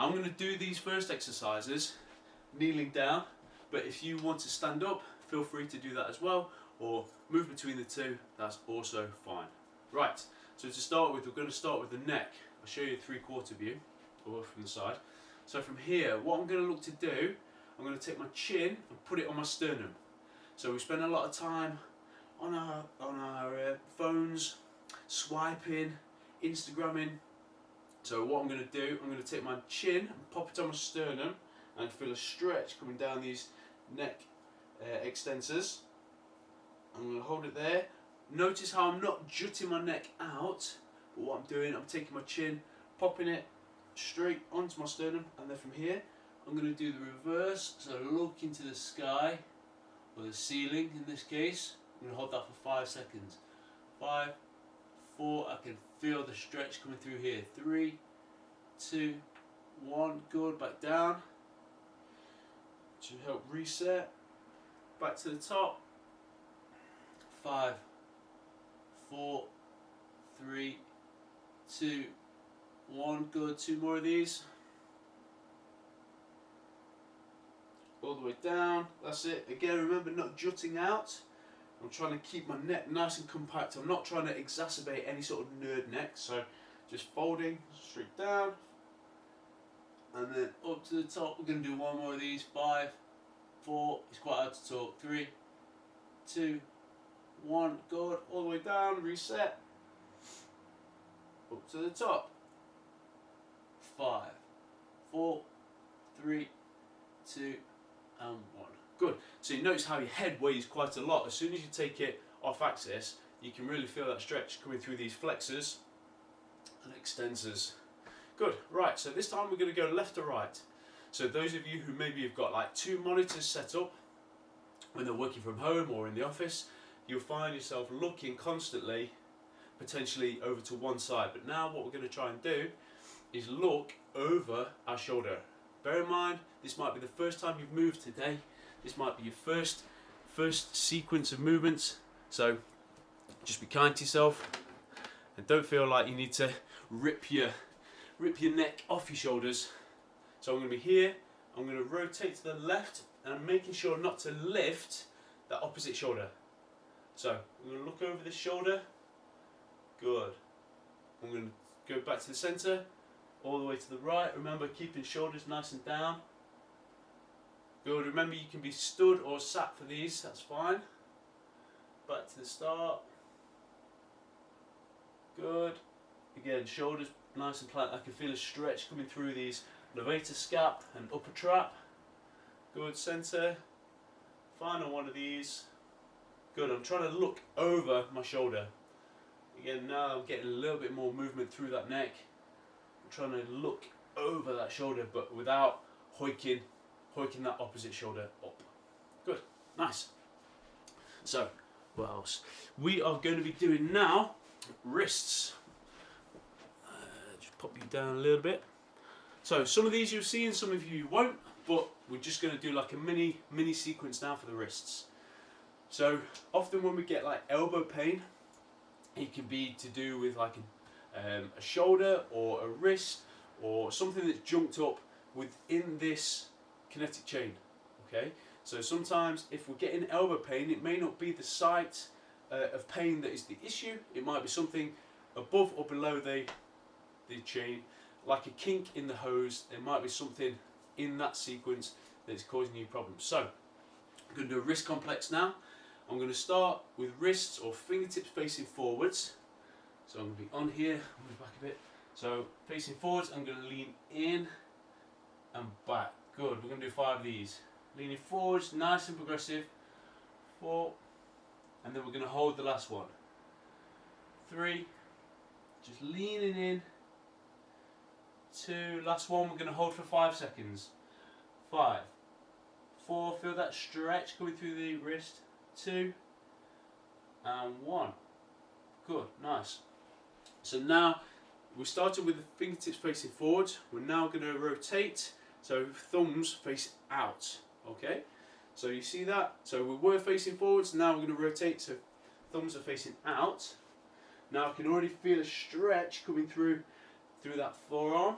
I'm going to do these first exercises kneeling down, but if you want to stand up, feel free to do that as well, or move between the two, that's also fine. Right, so to start with, we're going to start with the neck. I'll show you a 3/4 view, or from the side. So from here, what I'm going to look to do, I'm going to take my chin and put it on my sternum. So we spend a lot of time on our phones, swiping, Instagramming. So what I'm going to do, I'm going to take my chin and pop it on my sternum and feel a stretch coming down these neck extensors. I'm going to hold it there. Notice how I'm not jutting my neck out, but what I'm doing, I'm taking my chin, popping it straight onto my sternum, and then from here I'm going to do the reverse. So look into the sky, or the ceiling in this case. I'm going to hold that for 5 seconds. 5, 4, I can feel the stretch coming through here. 3, 2, 1, good, back down. To help reset. Back to the top. 5, 4, 3, 2, 1, good, 2 more of these. All the way down, that's it. Again, remember, not jutting out. I'm trying to keep my neck nice and compact. I'm not trying to exacerbate any sort of nerd neck, so just folding straight down, and then up to the top. We're going to do 1 more of these. 5, 4, it's quite hard to talk. 3, 2, 1, good, all the way down, reset, up to the top. 5, 4, 3, 2, and 1. Good. So you notice how your head weighs quite a lot. As soon as you take it off axis, you can really feel that stretch coming through these flexors and extensors. Good. Right, so this time we're going to go left to right. So those of you who maybe have got like 2 monitors set up when they're working from home or in the office, you'll find yourself looking constantly potentially over to one side. But now what we're going to try and do is look over our shoulder. Bear in mind, this might be the first time you've moved today. This might be your first sequence of movements. So just be kind to yourself and don't feel like you need to rip your neck off your shoulders. So I'm going to be here. I'm going to rotate to the left, and I'm making sure not to lift that opposite shoulder. So I'm going to look over this shoulder. Good. I'm going to go back to the center, all the way to the right. Remember, keeping shoulders nice and down. Good. Remember, you can be stood or sat for these, that's fine. Back to the start. Good. Again, shoulders nice and flat. I can feel a stretch coming through these levator scap and upper trap. Good. Center. Final one of these. Good. I'm trying to look over my shoulder. Again, now I'm getting a little bit more movement through that neck. I'm trying to look over that shoulder, but without hoiking that opposite shoulder up. Good, nice. So, what else? We are going to be doing now wrists. Just pop you down a little bit. So, some of these you'll see and some of you won't, but we're just going to do like a mini sequence now for the wrists. So, often when we get like elbow pain, it can be to do with like a shoulder or a wrist or something that's junked up within this kinetic chain. Okay, so sometimes if we're getting elbow pain, it may not be the site of pain that is the issue. It might be something above or below the chain, like a kink in the hose. There might be something in that sequence that's causing you problems. So I'm going to do a wrist complex now. I'm going to start with wrists or fingertips facing forwards. So I'm going to be on here, move back a bit. So facing forwards, I'm going to lean in and back. Good, we're going to do 5 of these. Leaning forwards, nice and progressive. 4, and then we're going to hold the last one. 3, just leaning in. 2, last one, we're going to hold for 5 seconds. 5, 4, feel that stretch coming through the wrist. 2, and 1. Good, nice. So now we started with the fingertips facing forwards. We're now going to rotate, so thumbs face out. Okay, so you see that? So we were facing forwards, now we're going to rotate so thumbs are facing out. Now I can already feel a stretch coming through that forearm.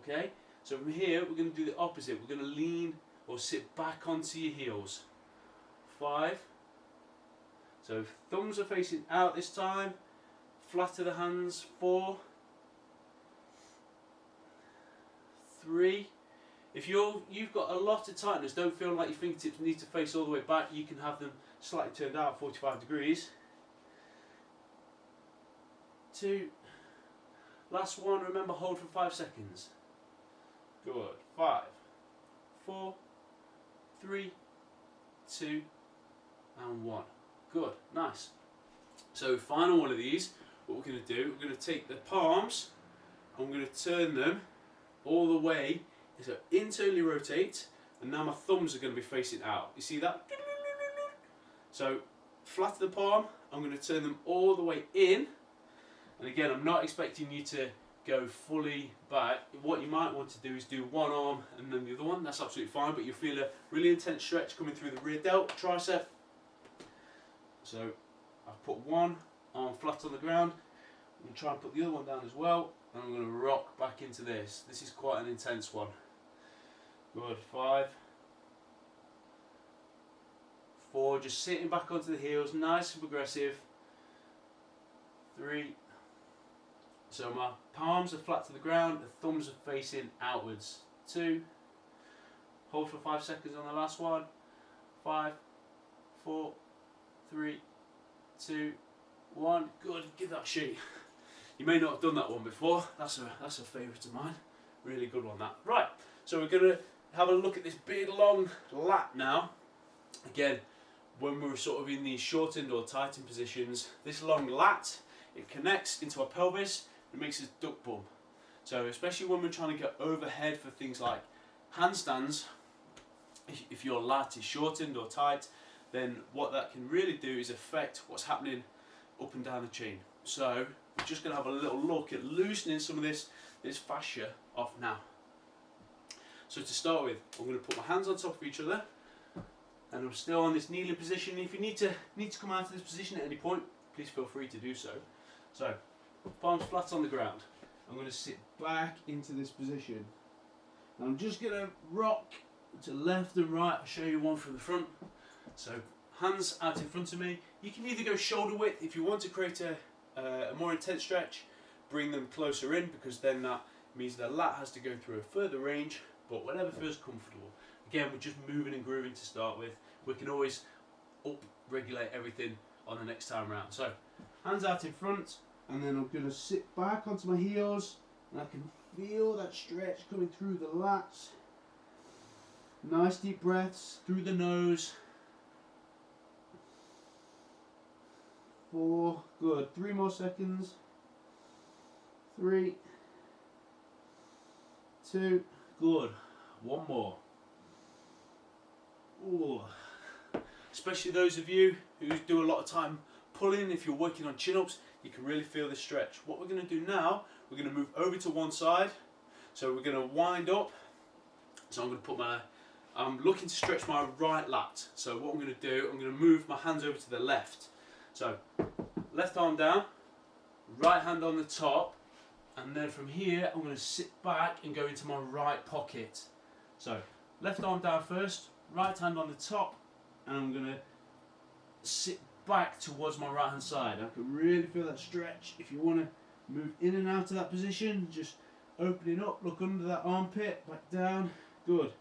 Okay, so from here we're going to do the opposite. We're going to lean or sit back onto your heels. 5. So thumbs are facing out this time. Flat to the hands. 4. 3. If you've got a lot of tightness, don't feel like your fingertips need to face all the way back. You can have them slightly turned out 45 degrees. 2. Last one, remember, hold for 5 seconds. Good. 5, 4, 3, 2, and 1. Good. Nice. So final one of these, what we're going to do, we're going to take the palms and we're going to turn them all the way. So internally rotate, and now my thumbs are going to be facing out. You see that? So flat to the palm, I'm going to turn them all the way in. And again, I'm not expecting you to go fully back. What you might want to do is do one arm and then the other one. That's absolutely fine, but you'll feel a really intense stretch coming through the rear delt, tricep. So I've put one arm flat on the ground. I'm going to try and put the other one down as well. And I'm going to rock back into this. This is quite an intense one. Good. 5, 4, just sitting back onto the heels, nice and progressive. 3. So my palms are flat to the ground, the thumbs are facing outwards. 2. Hold for 5 seconds on the last one. 5, 4, 3, 2, 1. Good. Give that a shake. You may not have done that one before. That's a favourite of mine. Really good one, that. Right. So we're going to have a look at this big long lat now. Again, when we're sort of in these shortened or tightened positions, this long lat, it connects into our pelvis. It makes us duck bum. So especially when we're trying to get overhead for things like handstands, if your lat is shortened or tight, then what that can really do is affect what's happening up and down the chain. So we're just going to have a little look at loosening some of this fascia off now. So to start with, I'm going to put my hands on top of each other, and I'm still on this kneeling position. If you need to come out of this position at any point, please feel free to do so. So palms flat on the ground. I'm going to sit back into this position. And I'm just going to rock to left and right. I'll show you one from the front. So hands out in front of me. You can either go shoulder width if you want to create a more intense stretch. Bring them closer in, because then that means the lat has to go through a further range. But whatever feels comfortable. Again, we're just moving and grooving to start with. We can always up-regulate everything on the next time around. So hands out in front, and then I'm going to sit back onto my heels, and I can feel that stretch coming through the lats. Nice deep breaths through the nose. 4, good. 3 more seconds. 3, 2, good. 1 more. Ooh. Especially those of you who do a lot of time pulling, if you're working on chin-ups, you can really feel the stretch. What we're going to do now, we're going to move over to one side. So we're going to wind up. So I'm going to put I'm looking to stretch my right lat. So what I'm going to do, I'm going to move my hands over to the left. So left arm down, right hand on the top, and then from here I'm going to sit back and go into my right pocket. So left arm down first, right hand on the top, and I'm going to sit back towards my right hand side. I can really feel that stretch. If you want to move in and out of that position, just opening up, look under that armpit, back down. Good.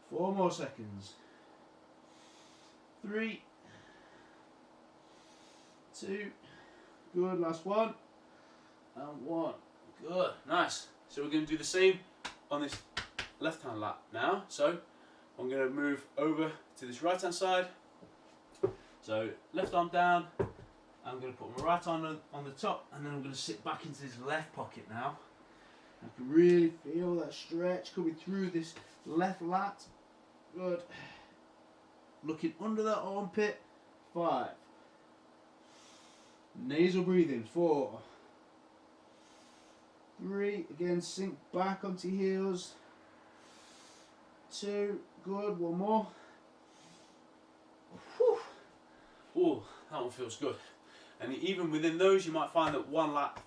4 more seconds. 3, 2, good. Last one, and 1. Good. Nice. So we're going to do the same on this left hand lat now. So I'm going to move over to this right hand side. So left arm down, I'm going to put my right arm on the top, and then I'm going to sit back into this left pocket now. I can really feel that stretch coming through this left lat. Good. Looking under that armpit. 5. Nasal breathing. 4. 3. Again, sink back onto your heels. 2. Good. 1 more. Whew. Oh, that one feels good. And even within those, you might find that one lat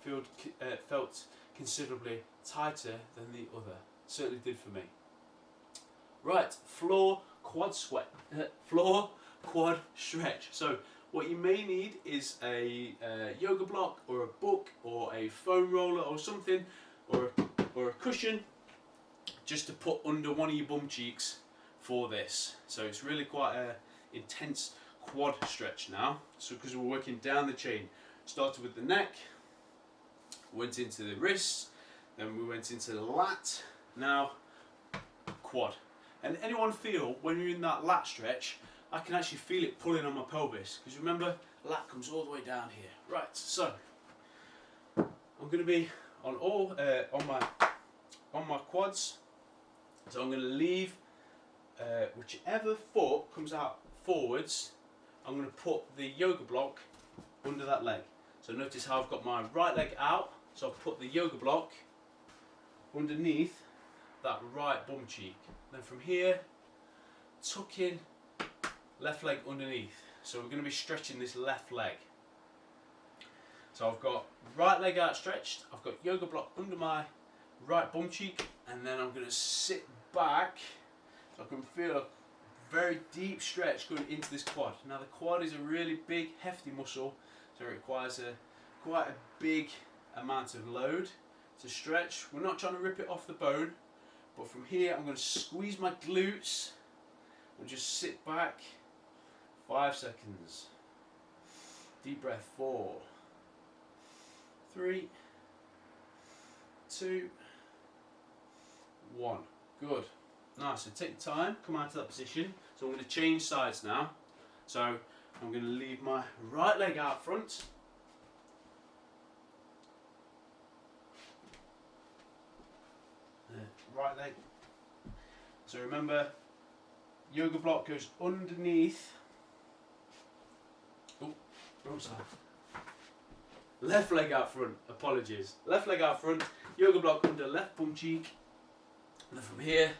felt considerably tighter than the other. Certainly did for me. Right, floor quad stretch. So what you may need is a yoga block or a book or a foam roller or something, or a cushion, just to put under one of your bum cheeks for this. So it's really quite a intense quad stretch now. So because we're working down the chain, started with the neck, went into the wrists, then we went into the lat, now quad. And anyone feel when you're in that lat stretch, I can actually feel it pulling on my pelvis, because remember, lat comes all the way down here. Right, so I'm going to be on all on my quads. So I'm going to leave whichever foot comes out forwards. I'm going to put the yoga block under that leg. So notice how I've got my right leg out. So I've put the yoga block underneath that right bum cheek. Then from here, tuck in left leg underneath. So we're going to be stretching this left leg. So I've got right leg outstretched, I've got yoga block under my right bum cheek, and then I'm going to sit back so I can feel a very deep stretch going into this quad. Now the quad is a really big, hefty muscle, so it requires quite a big amount of load to stretch. We're not trying to rip it off the bone, but from here I'm going to squeeze my glutes and just sit back. 5 seconds. Deep breath. 4, 3, 2, 1. Good. Nice. So take the time, come out of that position. So I'm going to change sides now. So I'm going to leave my right leg out front. Right leg. So remember, yoga block goes underneath. Oh, wrong side. Left leg out front. Apologies. Left leg out front. Yoga block under left bum cheek. And then from here,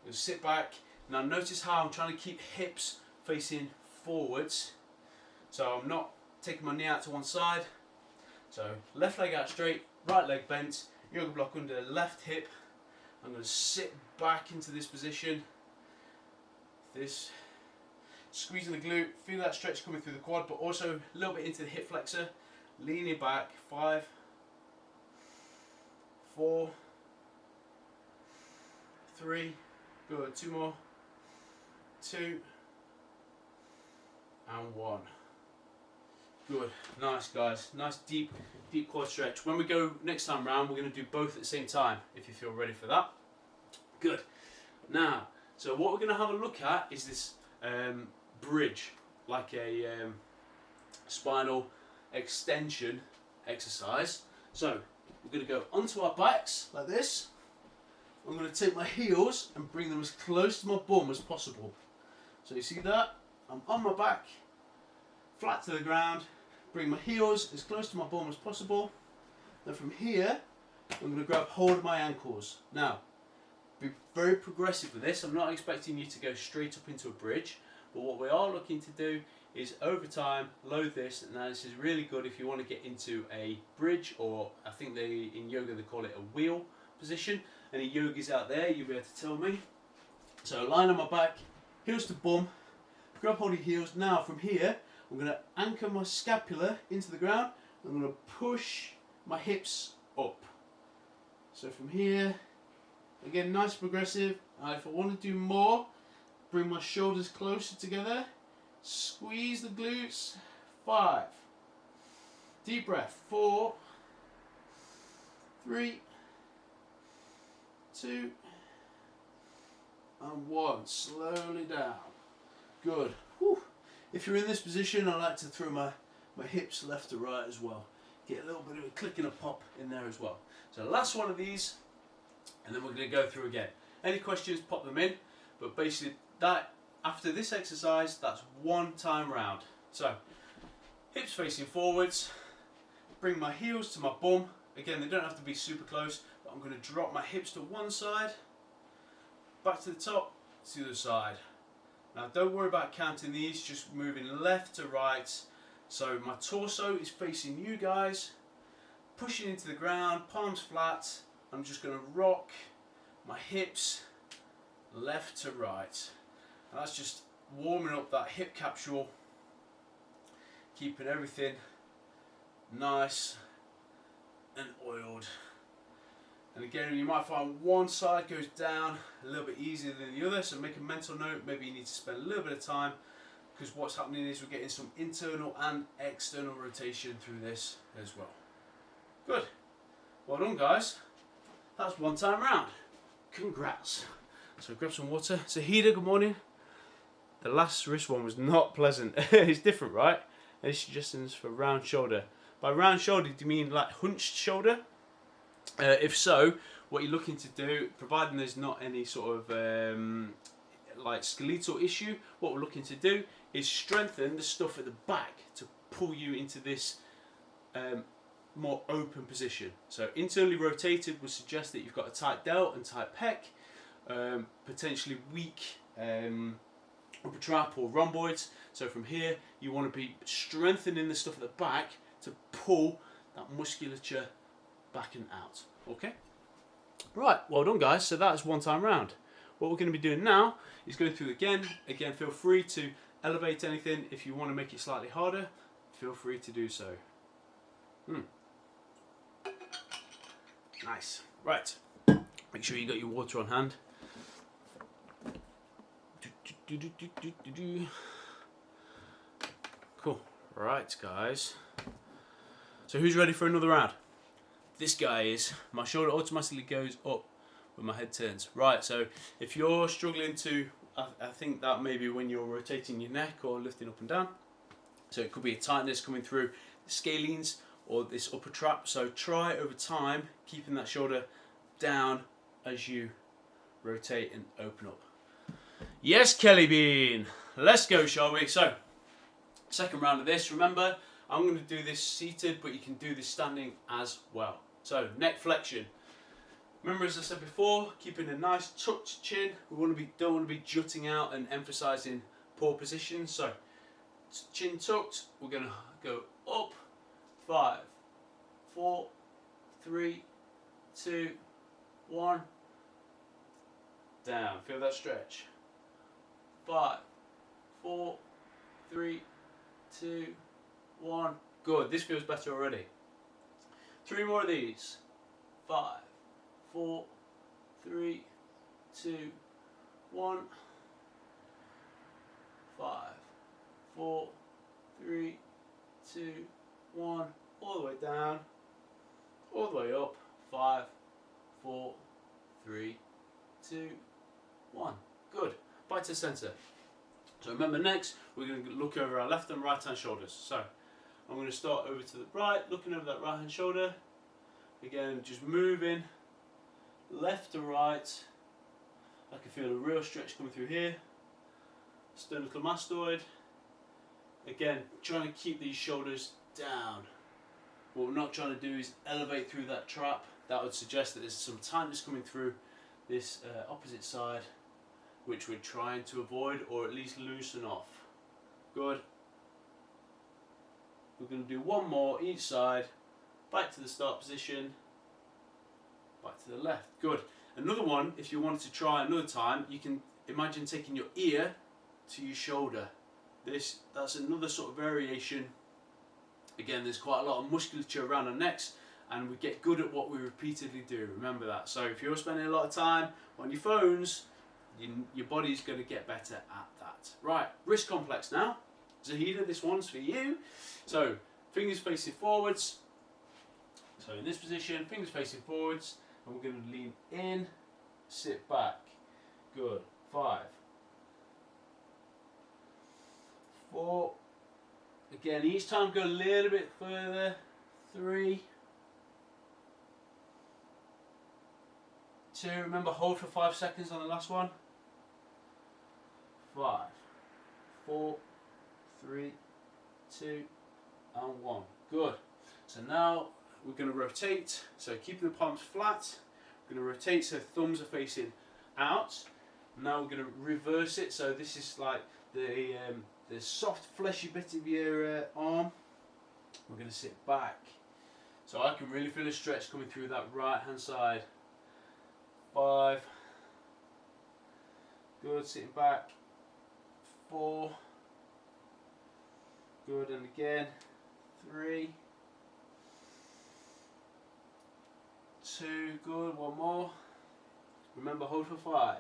you'll sit back. Now notice how I'm trying to keep hips facing forwards. So I'm not taking my knee out to one side. So left leg out straight, right leg bent, yoga block under left hip. I'm going to sit back into this position. This, squeezing the glute, feel that stretch coming through the quad, but also a little bit into the hip flexor. Leaning back. 5, 4, 3, good. 2 more. 2 and 1. Good. Nice, guys. Nice deep quad stretch. When we go next time round, we're going to do both at the same time, if you feel ready for that. Good. Now, so what we're going to have a look at is this bridge, like a spinal extension exercise. So we're going to go onto our backs like this. I'm going to take my heels and bring them as close to my bum as possible. So you see that? I'm on my back, flat to the ground, bring my heels as close to my bum as possible. Then from here, I'm going to grab hold of my ankles. Now, be very progressive with this. I'm not expecting you to go straight up into a bridge, but what we are looking to do is over time load this. And now this is really good if you want to get into a bridge, or I think in yoga they call it a wheel position. Any yogis out there, you'll be able to tell me. So lying on my back, heels to bum, grab hold of your heels. Now from here, I'm going to anchor my scapula into the ground. I'm going to push my hips up. So from here, again, nice progressive. If I want to do more, bring my shoulders closer together. Squeeze the glutes. 5. Deep breath. 4, 3, 2, and 1. Slowly down. Good. Whew. If you're in this position, I like to throw my hips left to right as well. Get a little bit of a click and a pop in there as well. So last one of these, and then we're going to go through again. Any questions, pop them in. But basically, that after this exercise, that's 1 time round. So hips facing forwards. Bring my heels to my bum. Again, they don't have to be super close, but I'm going to drop my hips to one side, back to the top, to the other side. Now don't worry about counting these, just moving left to right. So my torso is facing you guys, pushing into the ground, palms flat. I'm just going to rock my hips left to right. And that's just warming up that hip capsule, keeping everything nice and oiled. And again, you might find one side goes down a little bit easier than the other, so make a mental note, maybe you need to spend a little bit of time, because what's happening is we're getting some internal and external rotation through this as well. Good. Well done, guys. That's one time round. Congrats. So grab some water. So Hida, good morning. The last wrist one was not pleasant. It's different, right? Any suggestions for round shoulder? By round shoulder, do you mean like hunched shoulder? If so, what you're looking to do, providing there's not any sort of like skeletal issue, what we're looking to do is strengthen the stuff at the back to pull you into this more open position. So internally rotated would suggest that you've got a tight delt and tight pec, potentially weak upper trap or rhomboids. So from here you want to be strengthening the stuff at the back to pull that musculature back and out. Okay, right, well done guys. So that's one time round. What we're going to be doing now is going through again. Feel free to elevate anything. If you want to make it slightly harder, feel free to do so. Nice. Right, make sure you got your water on hand. Cool. Right guys, so who's ready for another round? This guy is. My shoulder automatically goes up when my head turns. Right, so if you're struggling to, I think that maybe when you're rotating your neck or lifting up and down, so it could be a tightness coming through the scalenes or this upper trap. So try over time keeping that shoulder down as you rotate and open up. Yes, Kelly Bean, let's go, shall we? So second round of this. Remember, I'm going to do this seated, but you can do this standing as well. So neck flexion. Remember, as I said before, keeping a nice tucked chin. We don't want to be jutting out and emphasizing poor position. So chin tucked. We're going to go up. 5, 4, 3, 2, 1. Down. Feel that stretch. 5, 4, 3, 2, 1. Good. This feels better already. 3 more of these. 5, 4, 3, 2, 1. 5, 4, 3, 2, 1. All the way down. All the way up. 5, 4, 3, 2, 1. Good. Back to the center. So remember, next we're going to look over our left and right hand shoulders. So I'm going to start over to the right, looking over that right hand shoulder. Again, just moving left to right. I can feel a real stretch coming through here. Sternocleidomastoid. Again, trying to keep these shoulders down. What we're not trying to do is elevate through that trap. That would suggest that there's some tightness coming through this opposite side, which we're trying to avoid or at least loosen off. Good. We're going to do one more each side. Back to the start position. Back to the left. Good. Another one, if you wanted to try another time, you can imagine taking your ear to your shoulder. That's another sort of variation. Again, there's quite a lot of musculature around our necks, and we get good at what we repeatedly do. Remember that. So if you're spending a lot of time on your phones, your body's going to get better at that. Right, wrist complex now. Zahida, this one's for you. So fingers facing forwards. So in this position, fingers facing forwards, and we're going to lean in, sit back. Good. 5, 4. Again, each time go a little bit further. 3, 2. Remember, hold for 5 seconds on the last one. 5, 4, 3, 2, and 1. Good. So now we're going to rotate. So keeping the palms flat. We're going to rotate so thumbs are facing out. Now we're going to reverse it. So this is like the soft fleshy bit of your arm. We're going to sit back. So I can really feel a stretch coming through that right hand side. 5, good, sitting back, 4, good, and again, 3, 2, good, one more, remember hold for 5,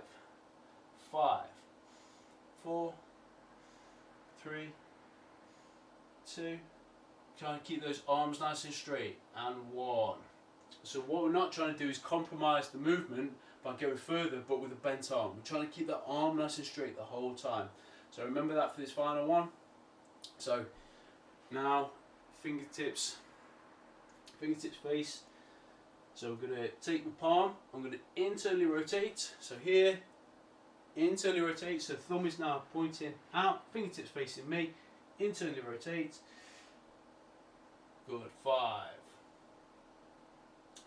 5, 4, 3, 2, try and keep those arms nice and straight, and 1. So what we're not trying to do is compromise the movement by going further but with a bent arm. We're trying to keep that arm nice and straight the whole time. So remember that for this final one. So now fingertips face. So we're going to take my palm, I'm going to internally rotate. So here, internally rotate, so thumb is now pointing out, fingertips facing me, internally rotate. Good, 5.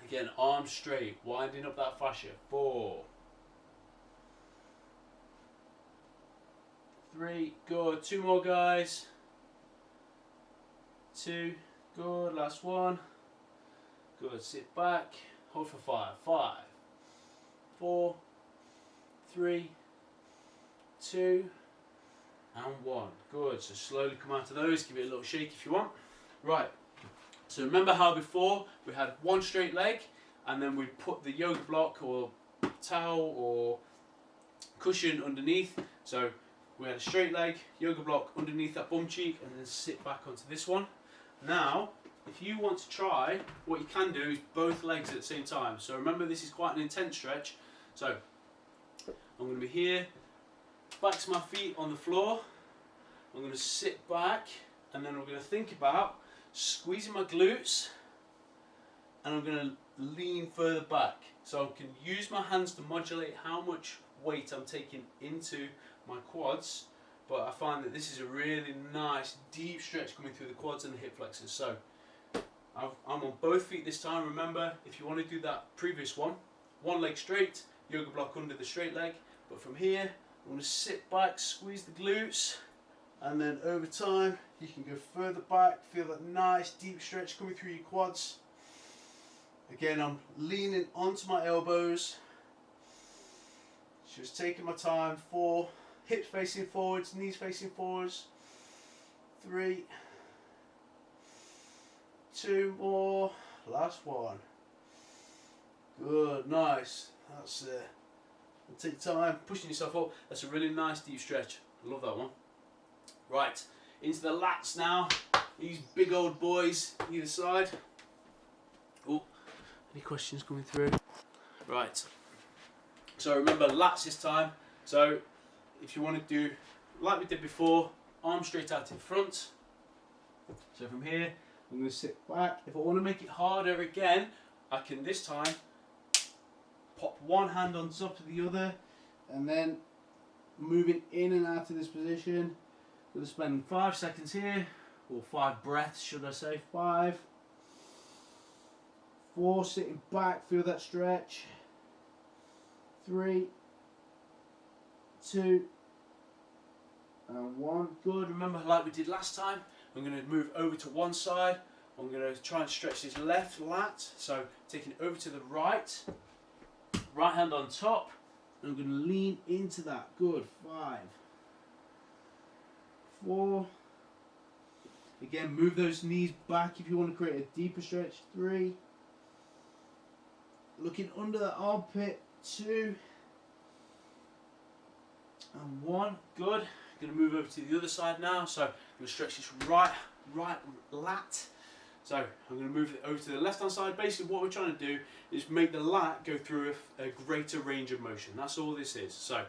Again, arms straight, winding up that fascia. 4, 3, good. 2 more, guys. 2, good. Last one. Good. Sit back. Hold for 5. 5, 4, 3, 2, and 1. Good. So slowly come out of those. Give it a little shake if you want. Right. So remember how before we had one straight leg and then we put the yoga block or towel or cushion underneath. So we had a straight leg, yoga block underneath that bum cheek, and then sit back onto this one. Now, if you want to try, what you can do is both legs at the same time. So remember, this is quite an intense stretch. So I'm going to be here, back to my feet on the floor. I'm going to sit back, and then I'm going to think about squeezing my glutes, and I'm going to lean further back. So I can use my hands to modulate how much weight I'm taking into my quads, but I find that this is a really nice deep stretch coming through the quads and the hip flexors. So I'm on both feet this time. Remember, if you want to do that previous one leg straight, yoga block under the straight leg, but from here I'm going to sit back, squeeze the glutes, and then over time you can go further back, feel that nice deep stretch coming through your quads. Again, I'm leaning onto my elbows, just taking my time. 4, hips facing forwards, knees facing forwards. 3, 2 more, last one. Good, nice. That's it. Take time, pushing yourself up. That's a really nice deep stretch. I love that one. Right, into the lats now. These big old boys either side. Oh, any questions coming through? Right. So remember, lats this time. So if you want to do like we did before, arms straight out in front. So from here, I'm going to sit back. If I want to make it harder again, I can this time pop one hand on top of the other, and then moving in and out of this position. Going to spend 5 seconds here, or 5 breaths should I say. 5, 4, sitting back, feel that stretch. 3, 2, and 1. Good. Remember, like we did last time, I'm going to move over to one side. I'm going to try and stretch this left lat, so taking it over to the right hand on top, and I'm going to lean into that. Good. 5, 4, again move those knees back if you want to create a deeper stretch. 3, looking under that armpit. 2, and 1. Good. Going to move over to the other side now, so I'm going to stretch this right lat. So I'm going to move it over to the left hand side. Basically what we're trying to do is make the lat go through a greater range of motion. That's all this is. So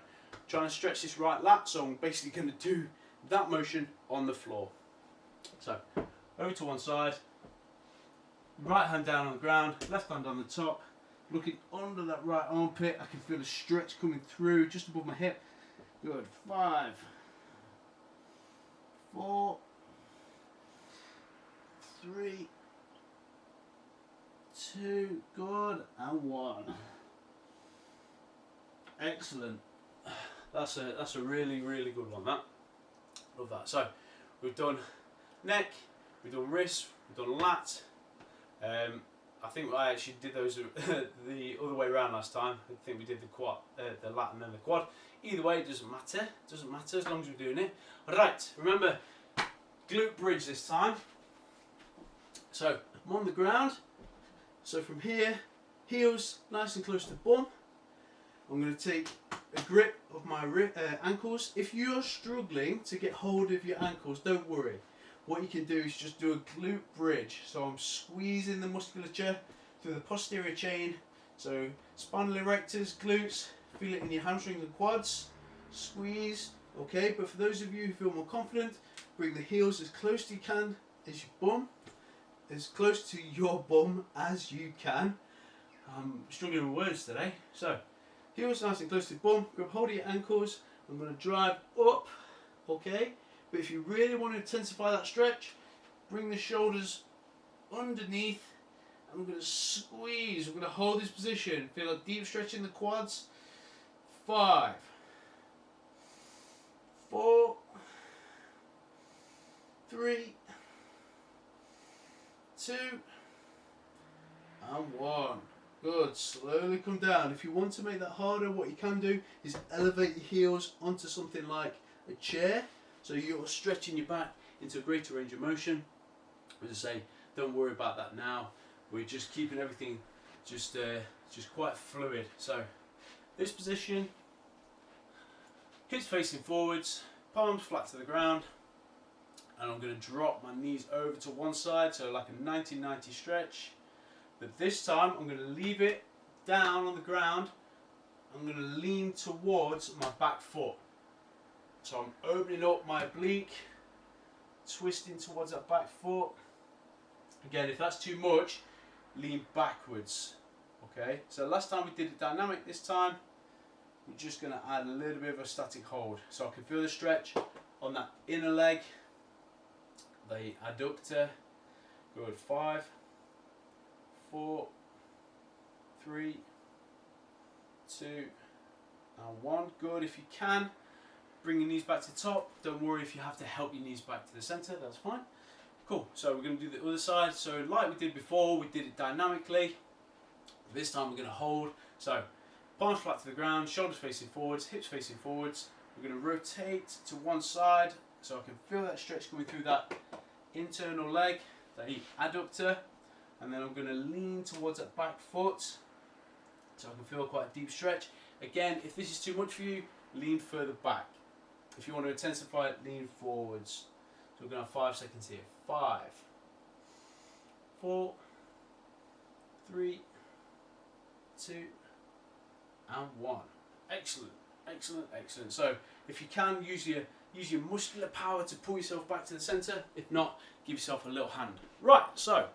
trying to stretch this right lat, so I'm basically going to do that motion on the floor. So over to one side, right hand down on the ground, left hand on the top, looking under that right armpit. I can feel a stretch coming through just above my hip. Good. 5, 4, 3, 2, good, and 1. Excellent. That's a really good one. That, love that. So we've done neck, we've done wrist, we've done lat. I think I actually did those the other way around last time. I think we did the quad, the lat and then the quad. Either way, it doesn't matter. It doesn't matter as long as we're doing it. Right, remember, glute bridge this time. So I'm on the ground. So from here, heels nice and close to bum. I'm going to take a grip of my ankles. If you're struggling to get hold of your ankles, don't worry. What you can do is just do a glute bridge. So I'm squeezing the musculature through the posterior chain. So spinal erectors, glutes, feel it in your hamstrings and quads. Squeeze, okay? But for those of you who feel more confident, bring the heels as close as you can as your bum. As close to your bum as you can. I'm struggling with words today. So, heels nice and close to the bum. Grab hold of your ankles. I'm going to drive up, okay? But if you really want to intensify that stretch, bring the shoulders underneath. I'm going to squeeze. I'm going to hold this position. Feel a deep stretch in the quads. 5, 4, 3, 2, and 1. Good. Slowly come down. If you want to make that harder, what you can do is elevate your heels onto something like a chair. So you're stretching your back into a greater range of motion. As I say, don't worry about that now. We're just keeping everything just quite fluid. So this position, hips facing forwards, palms flat to the ground, and I'm going to drop my knees over to one side, so like a 90-90 stretch. But this time I'm going to leave it down on the ground. I'm going to lean towards my back foot. So I'm opening up my oblique, twisting towards that back foot. Again, if that's too much, lean backwards. Okay, so last time we did it dynamic, this time we're just going to add a little bit of a static hold. So I can feel the stretch on that inner leg, the adductor. Good. 5, 4, 3, 2, and 1. Good. If you can, bring your knees back to the top. Don't worry if you have to help your knees back to the center, that's fine. Cool. So we're going to do the other side. So like we did before, we did it dynamically. This time we're going to hold. So palms flat to the ground, shoulders facing forwards, hips facing forwards. We're going to rotate to one side so I can feel that stretch coming through that internal leg, the adductor. And then I'm going to lean towards that back foot so I can feel quite a deep stretch. Again, if this is too much for you, lean further back. If you want to intensify it, lean forwards. So we're going to have 5 seconds here. 5, 4, 3, 2, and 1. Excellent, excellent, excellent. So if you can, use your muscular power to pull yourself back to the center. If not, give yourself a little hand. Right, so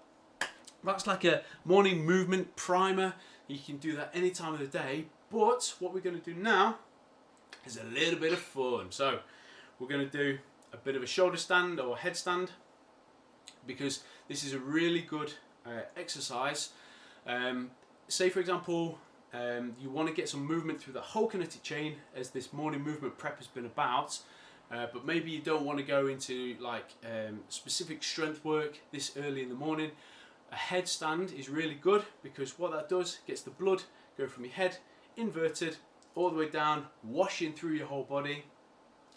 that's like a morning movement primer. You can do that any time of the day. But what we're going to do now is a little bit of fun. So we're going to do a bit of a shoulder stand or headstand, because this is a really good exercise. Say for example, you want to get some movement through the whole kinetic chain, as this morning movement prep has been about, but maybe you don't want to go into like specific strength work this early in the morning. A headstand is really good, because what that does, gets the blood going from your head inverted all the way down, washing through your whole body.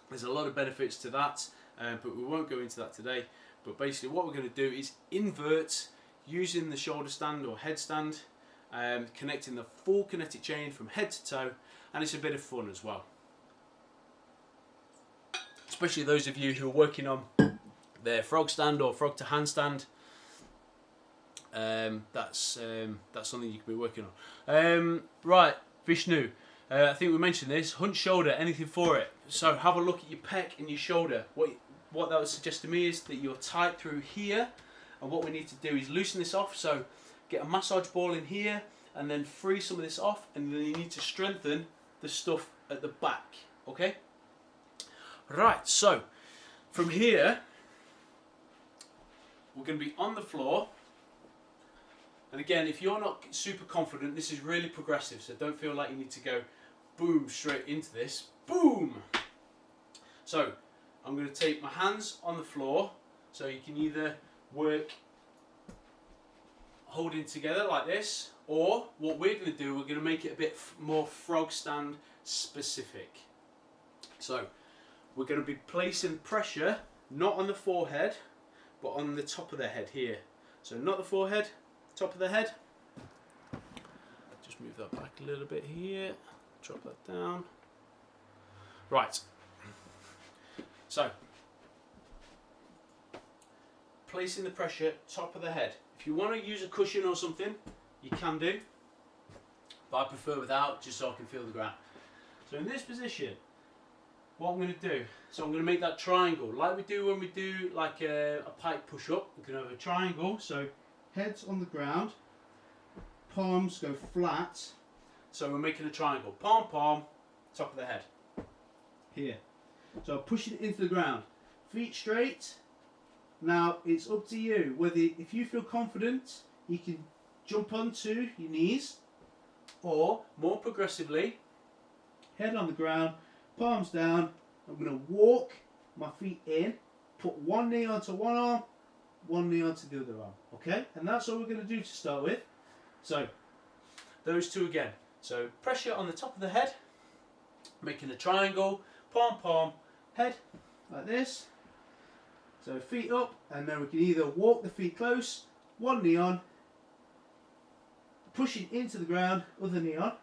There's a lot of benefits to that, but we won't go into that today. But basically what we're going to do is invert using the shoulder stand or headstand, connecting the full kinetic chain from head to toe, and it's a bit of fun as well. Especially those of you who are working on their frog stand or frog to handstand. That's something you can be working on. Right, Vishnu, I think we mentioned this, hunch shoulder, anything for it. So have a look at your pec and your shoulder. What that would suggest to me is that you're tight through here, and what we need to do is loosen this off. So get a massage ball in here and then free some of this off, and then you need to strengthen the stuff at the back. Okay? Right, so from here we're going to be on the floor. And again, if you're not super confident, this is really progressive, so don't feel like you need to go boom straight into this. Boom! So I'm going to take my hands on the floor, so you can either work holding together like this, or what we're going to do, we're going to make it a bit more frog stand specific. So we're going to be placing pressure not on the forehead but on the top of the head here. So not the forehead, top of the head. Just move that back a little bit here, drop that down. Right, so placing the pressure top of the head. If you want to use a cushion or something, you can do, but I prefer without, just so I can feel the ground. So in this position, what I'm going to do, so I'm going to make that triangle like we do when we do like a pike push-up. We're going to have a triangle, so head's on the ground, palms go flat, so we're making a triangle, palm, palm, top of the head, here. So pushing it into the ground, feet straight. Now it's up to you whether, if you feel confident, you can jump onto your knees, or more progressively, head on the ground, palms down. I'm going to walk my feet in, put one knee onto one arm, one knee onto the other arm. Okay, and that's all we're going to do to start with. So those two again. So pressure on the top of the head, making a triangle, palm, palm, head like this. So feet up, and then we can either walk the feet close, one knee on, pushing into the ground, other knee on,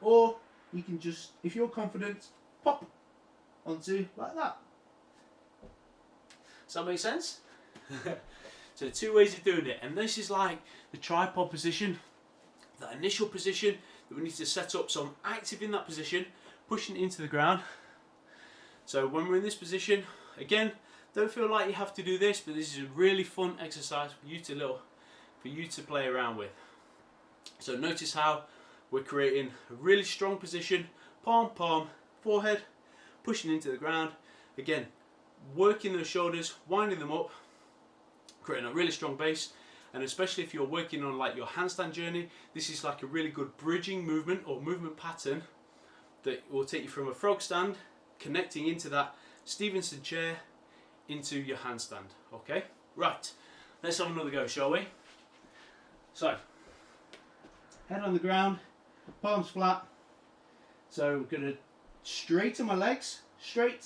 or you can just, if you're confident, pop onto like that. Does that make sense? So two ways of doing it, and this is like the tripod position, that initial position that we need to set up. So I'm active in that position, pushing into the ground. So when we're in this position, again, don't feel like you have to do this, but this is a really fun exercise for you to play around with. So notice how we're creating a really strong position, palm, palm, forehead, pushing into the ground. Again, working those shoulders, winding them up, creating a really strong base. And especially if you're working on like your handstand journey, this is like a really good bridging movement or movement pattern that will take you from a frog stand, connecting into that Stevenson chair, into your handstand. Okay, right, let's have another go, shall we? So head on the ground, palms flat. So I'm going to straighten my legs, straight,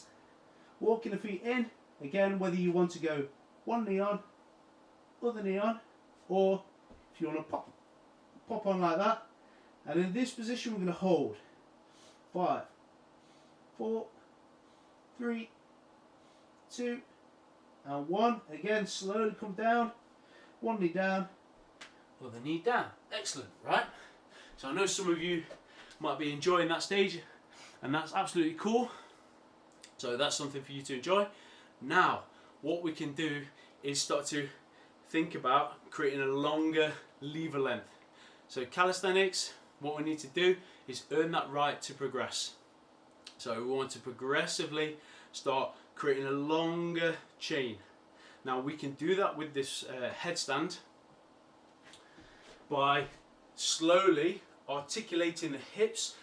walking the feet in. Again, whether you want to go one knee on, other knee on, or if you want to pop on like that. And in this position, we're going to hold 5, 4, 3, 2, and 1. Again, slowly come down, one knee down, other knee down. Excellent, right? So I know some of you might be enjoying that stage, and that's absolutely cool. So that's something for you to enjoy. Now, what we can do is start to think about creating a longer lever length. So calisthenics, what we need to do is earn that right to progress. So we want to progressively start creating a longer chain. Now we can do that with this headstand by slowly articulating the hips,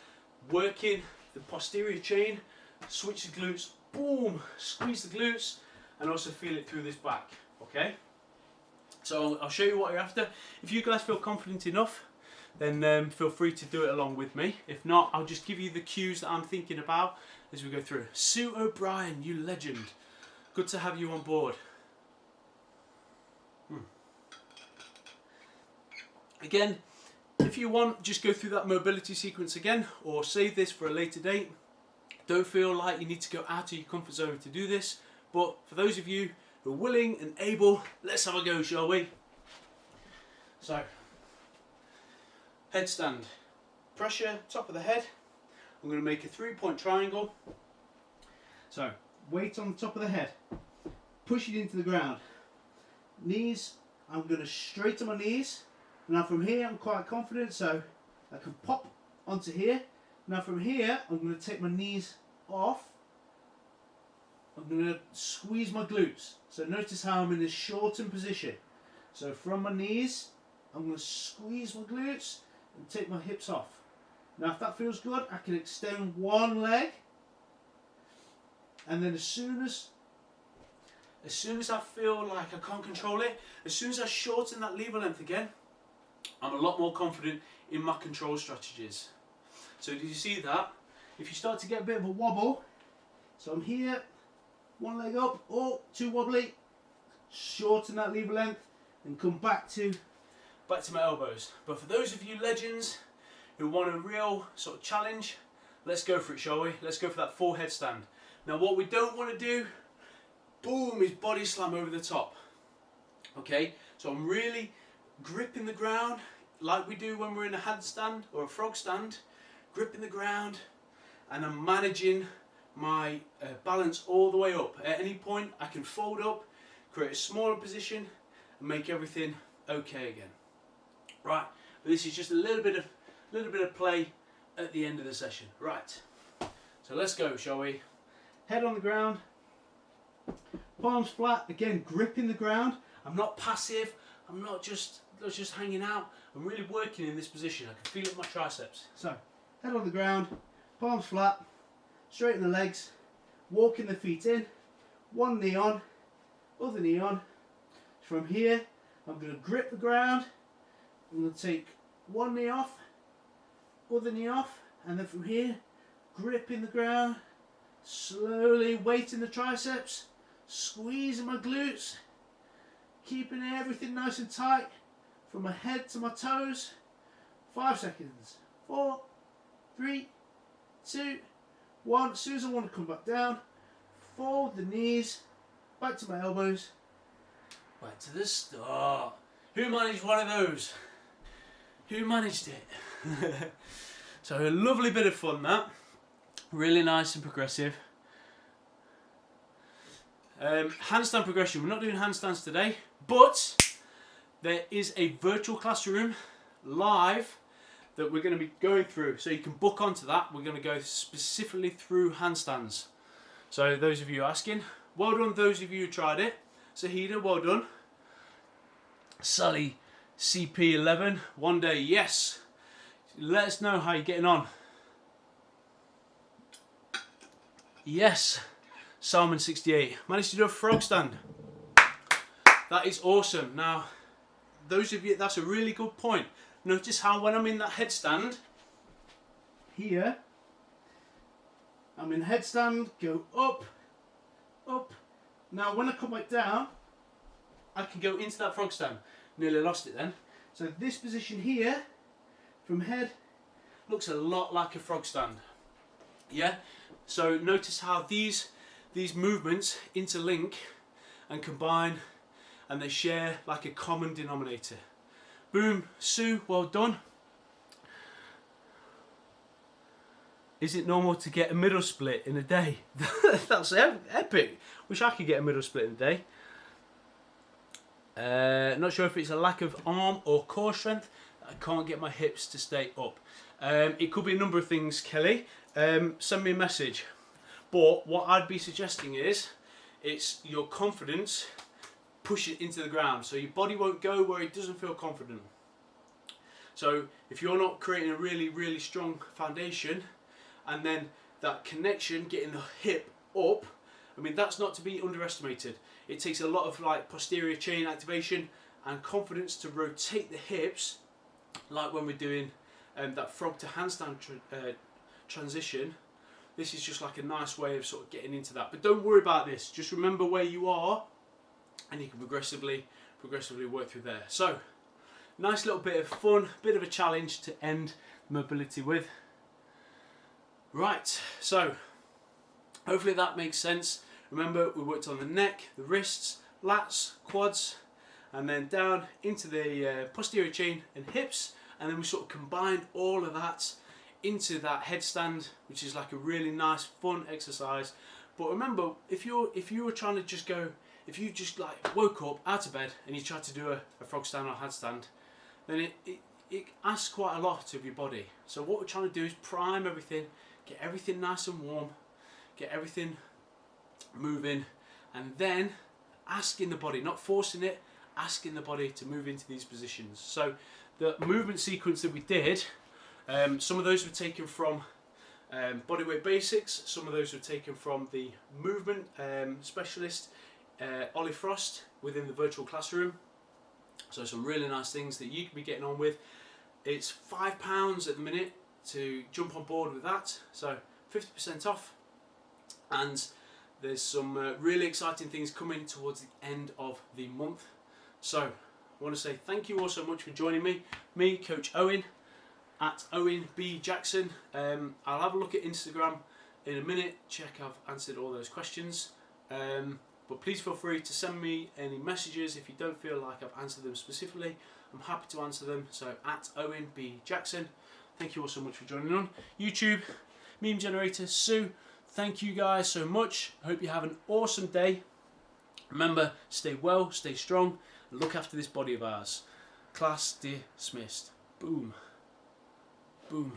working the posterior chain, switch the glutes, boom, squeeze the glutes, and also feel it through this back. Okay, so I'll show you what you're after. If you guys feel confident enough, then feel free to do it along with me. If not, I'll just give you the cues that I'm thinking about as we go through. Sue O'Brien, you legend. Good to have you on board. Again, if you want, just go through that mobility sequence again, or save this for a later date. Don't feel like you need to go out of your comfort zone to do this, but for those of you who are willing and able, let's have a go, shall we? So, headstand, pressure, top of the head. I'm going to make a 3-point triangle. So, weight on the top of the head, push it into the ground. Knees, I'm going to straighten my knees. Now from here I'm quite confident, so I can pop onto here. Now from here I'm going to take my knees off. I'm going to squeeze my glutes. So notice how I'm in this shortened position. So from my knees I'm going to squeeze my glutes and take my hips off. Now if that feels good, I can extend one leg, and then as soon as I feel like I can't control it, as soon as I shorten that lever length again, I'm a lot more confident in my control strategies. So did you see that? If you start to get a bit of a wobble, so I'm here, one leg up, or too wobbly, shorten that lever length and come back to my elbows. But for those of you legends who want a real sort of challenge, let's go for it, shall we? Let's go for that full headstand. Now what we don't want to do, boom, is body slam over the top. Okay, so I'm really gripping the ground like we do when we're in a handstand or a frog stand, gripping the ground, and I'm managing my balance all the way up. At any point I can fold up, create a smaller position and make everything okay again. Right, but this is just a little bit of play at the end of the session. Right, so let's go, shall we? Head on the ground, palms flat, again gripping the ground. I'm not passive, I'm not just hanging out, I'm really working in this position. I can feel it in my triceps. So, head on the ground, palms flat, straighten the legs, walking the feet in, one knee on, other knee on. From here, I'm going to grip the ground, I'm going to take one knee off, other knee off, and then from here, gripping the ground, slowly weighting the triceps, squeezing my glutes, keeping everything nice and tight from my head to my toes. 5 seconds. 4, 3, 2, 1. As soon as I want to come back down, fold the knees, back to my elbows, back to the start. Who managed one of those? Who managed it? So a lovely bit of fun, that. Really nice and progressive. Handstand progression. We're not doing handstands today, but there is a virtual classroom live that we're going to be going through, so you can book onto that. We're going to go specifically through handstands. So those of you asking, well done. Those of you who tried it, Sahida, well done. Sully, CP11, one day, yes. Let us know how you're getting on. Yes, Salmon68 managed to do a frog stand. That is awesome. Now, those of you, that's a really good point. Notice how when I'm in that headstand, here, I'm in headstand, go up, up. Now when I come back down, I can go into that frog stand. Nearly lost it then. So this position here, from head, looks a lot like a frog stand. Yeah? So notice how these movements interlink and combine, and they share like a common denominator. Boom, Sue, well done. Is it normal to get a middle split in a day? That's epic. Wish I could get a middle split in a day. Not sure if it's a lack of arm or core strength. I can't get my hips to stay up. It could be a number of things, Kelly. Send me a message. But what I'd be suggesting is, it's your confidence, push it into the ground. So your body won't go where it doesn't feel confident. So if you're not creating a really, really strong foundation, and then that connection, getting the hip up, I mean, that's not to be underestimated. It takes a lot of like posterior chain activation and confidence to rotate the hips, like when we're doing that frog to handstand transition. This is just like a nice way of sort of getting into that. But don't worry about this. Just remember where you are, and you can progressively work through there. So, nice little bit of fun, bit of a challenge to end mobility with. Right, so hopefully that makes sense. Remember, we worked on the neck, the wrists, lats, quads, and then down into the posterior chain and hips, and then we sort of combined all of that into that headstand, which is like a really nice, fun exercise. But remember, if you were trying to just go, if you just like woke up out of bed and you tried to do a frog stand or handstand, then it asks quite a lot of your body. So what we're trying to do is prime everything, get everything nice and warm, get everything moving, and then asking the body, not forcing it, asking the body to move into these positions. So the movement sequence that we did, some of those were taken from Bodyweight Basics, some of those were taken from the movement specialist Ollie Frost within the virtual classroom. So some really nice things that you can be getting on with. It's £5 at the minute to jump on board with that, so 50% off. And there's some really exciting things coming towards the end of the month. So I want to say thank you all so much for joining me, Coach Owen, at Owen B Jackson. I'll have a look at Instagram in a minute, check I've answered all those questions. But please feel free to send me any messages if you don't feel like I've answered them specifically. I'm happy to answer them. So at Owen B Jackson. Thank you all so much for joining on. YouTube, meme generator, Sue. Thank you guys so much. I hope you have an awesome day. Remember, stay well, stay strong, and look after this body of ours. Class dismissed. Boom. Boom.